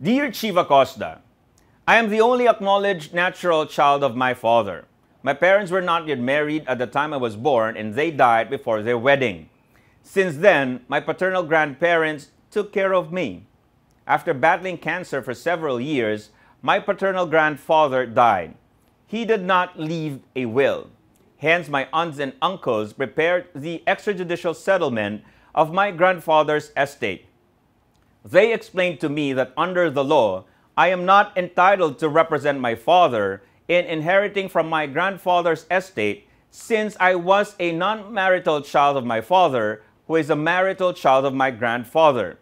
Dear Chief Acosta, I am the only acknowledged natural child of my father. My parents were not yet married at the time I was born and they died before their wedding. Since then, my paternal grandparents took care of me. After battling cancer for several years, my paternal grandfather died. He did not leave a will. Hence, my aunts and uncles prepared the extrajudicial settlement of my grandfather's estate. They explained to me that under the law, I am not entitled to represent my father in inheriting from my grandfather's estate since I was a non-marital child of my father who is a marital child of my grandfather.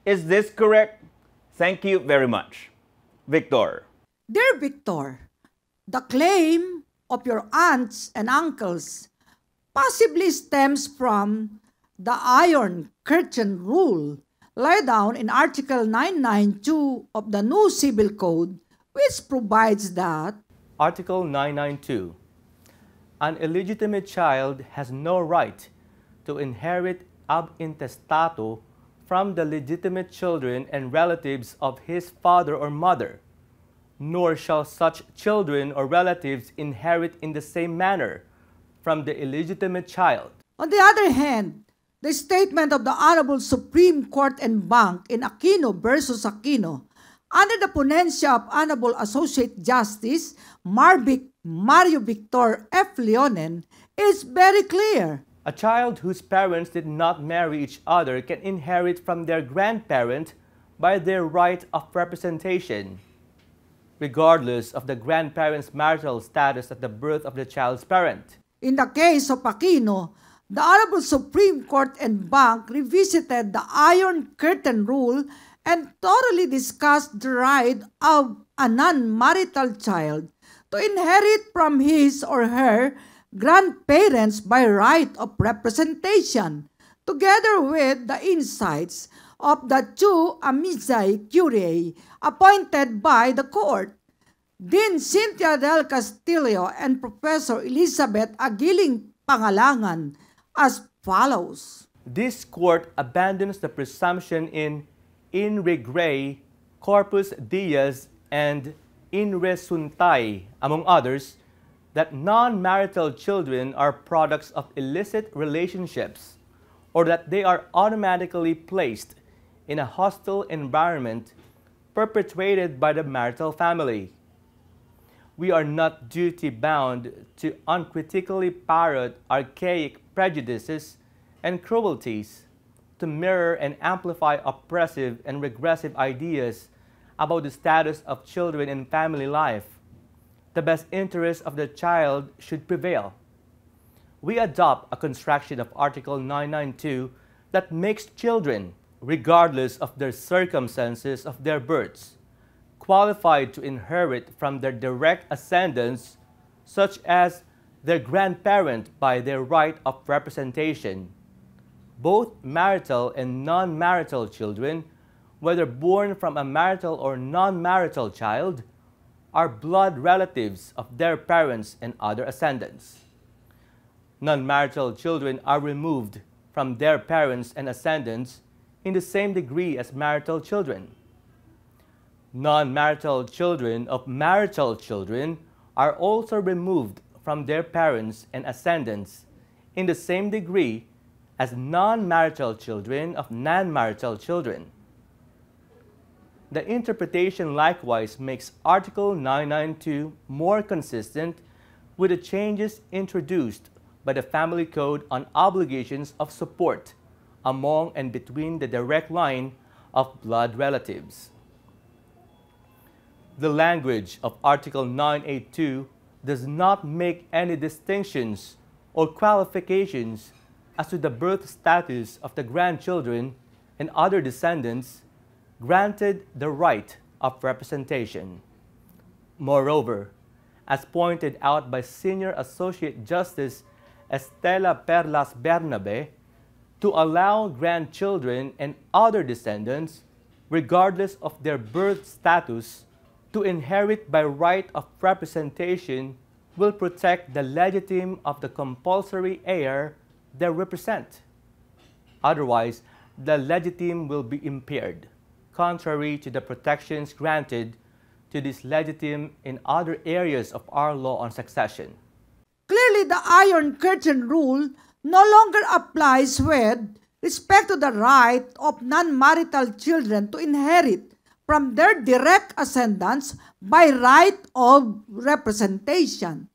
Is this correct? Thank you very much. Victor. Dear Victor, the claim of your aunts and uncles possibly stems from the Iron Curtain Rule laid down in Article 992 of the new Civil Code, which provides that Article 992. An illegitimate child has no right to inherit ab intestato from the legitimate children and relatives of his father or mother, nor shall such children or relatives inherit in the same manner from the illegitimate child. On the other hand, the statement of the Honorable Supreme Court en banc in Aquino versus Aquino, under the ponencia of Honorable Associate Justice Mario Victor F. Leonen, is very clear. A child whose parents did not marry each other can inherit from their grandparent by their right of representation, regardless of the grandparent's marital status at the birth of the child's parent. In the case of Aquino, the Honorable Supreme Court en banc revisited the Iron Curtain Rule and thoroughly discussed the right of a non-marital child to inherit from his or her grandparents by right of representation, together with the insights of the two amici curiae appointed by the court, Dean Cynthia del Castillo and Professor Elizabeth Aguiling Pangalangan, as follows. This court abandons the presumption in Regre, Corpus Diaz, and In Re Suntai, among others, that non-marital children are products of illicit relationships or that they are automatically placed in a hostile environment perpetrated by the marital family. We are not duty-bound to uncritically parrot archaic prejudices and cruelties, to mirror and amplify oppressive and regressive ideas about the status of children in family life. The best interest of the child should prevail. We adopt a construction of Article 992 that makes children, regardless of their circumstances of their births, qualified to inherit from their direct ascendants, such as their grandparent by their right of representation. Both marital and non-marital children, whether born from a marital or non-marital child, are blood relatives of their parents and other ascendants. Non-marital children are removed from their parents and ascendants in the same degree as marital children. Non-marital children of marital children are also removed from their parents and ascendants in the same degree as non-marital children of non-marital children. The interpretation likewise makes Article 992 more consistent with the changes introduced by the Family Code on obligations of support among and between the direct line of blood relatives. The language of Article 982 does not make any distinctions or qualifications as to the birth status of the grandchildren and other descendants granted the right of representation. Moreover, as pointed out by Senior Associate Justice Estela Perlas Bernabe, to allow grandchildren and other descendants, regardless of their birth status, to inherit by right of representation will protect the legitim of the compulsory heir they represent. Otherwise, the legitim will be impaired. contrary to the protections granted to this legitim in other areas of our law on succession. Clearly, the Iron Curtain Rule no longer applies with respect to the right of non-marital children to inherit from their direct ascendants by right of representation.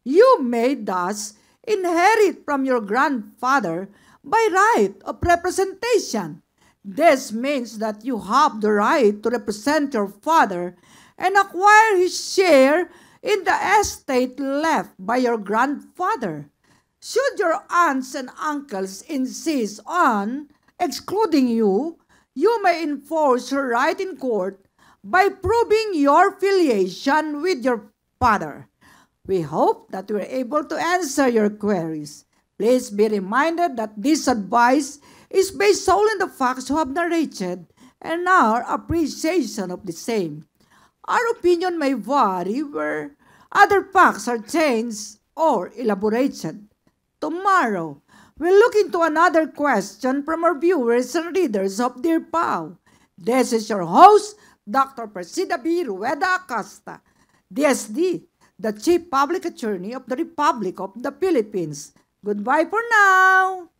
You may thus inherit from your grandfather by right of representation. This means that you have the right to represent your father and acquire his share in the estate left by your grandfather. Should your aunts and uncles insist on excluding you, you may enforce your right in court by proving your filiation with your father. We hope that we are able to answer your queries. Please be reminded that this advice is based solely on the facts you have narrated and our appreciation of the same. Our opinion may vary where other facts are changed or elaborated. Tomorrow, we'll look into another question from our viewers and readers of Dear PAO. This is your host, Dr. Persida B. Rueda Acosta, DSD, the Chief Public Attorney of the Republic of the Philippines. Goodbye for now!